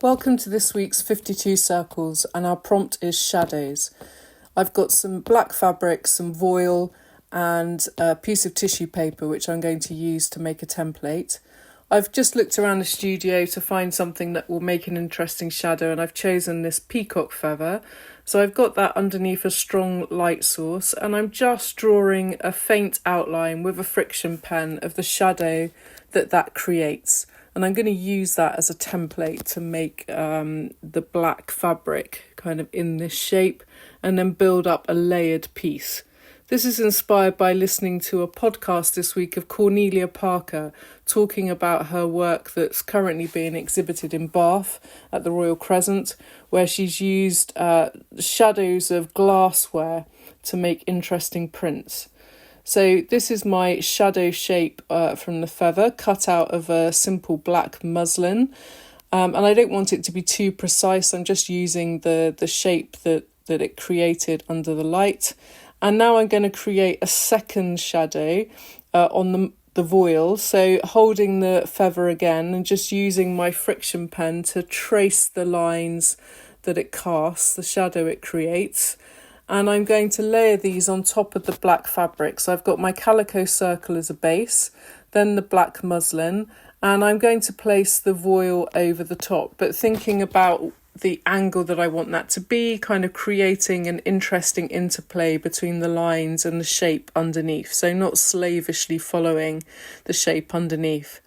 Welcome to this week's 52 Circles, and our prompt is shadows. I've got some black fabric, some voile and a piece of tissue paper which I'm going to use to make a template. I've just looked around the studio to find something that will make an interesting shadow, and I've chosen this peacock feather. So I've got that underneath a strong light source, and I'm just drawing a faint outline with a friction pen of the shadow that creates. And I'm going to use that as a template to make the black fabric kind of in this shape and then build up a layered piece. This is inspired by listening to a podcast this week of Cornelia Parker talking about her work that's currently being exhibited in Bath at the Royal Crescent, where she's used shadows of glassware to make interesting prints. So this is my shadow shape from the feather, cut out of a simple black muslin. And I don't want it to be too precise. I'm just using the shape that it created under the light. And now I'm going to create a second shadow on the voile. So holding the feather again and just using my friction pen to trace the lines that it casts, the shadow it creates. And I'm going to layer these on top of the black fabric. So I've got my calico circle as a base, then the black muslin, and I'm going to place the voile over the top, but thinking about the angle that I want that to be, kind of creating an interesting interplay between the lines and the shape underneath. So not slavishly following the shape underneath.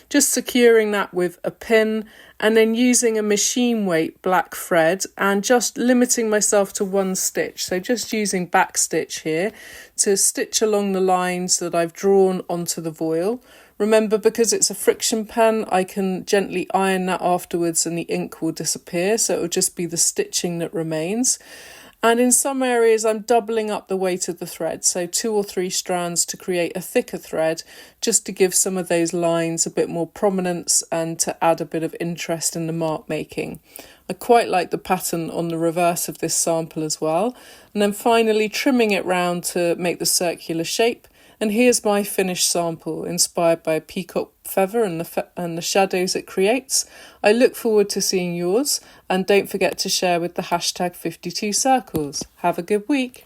Just securing that with a pin and then using a machine weight black thread and just limiting myself to one stitch. So just using back stitch here to stitch along the lines that I've drawn onto the voile. Remember, because it's a friction pen, I can gently iron that afterwards and the ink will disappear. So it will just be the stitching that remains. And in some areas, I'm doubling up the weight of the thread, so 2 or 3 strands to create a thicker thread, just to give some of those lines a bit more prominence and to add a bit of interest in the mark making. I quite like the pattern on the reverse of this sample as well. And then finally trimming it round to make the circular shape. And here's my finished sample, inspired by a peacock feather and the shadows it creates. I look forward to seeing yours, and don't forget to share with the hashtag 52Circles. Have a good week.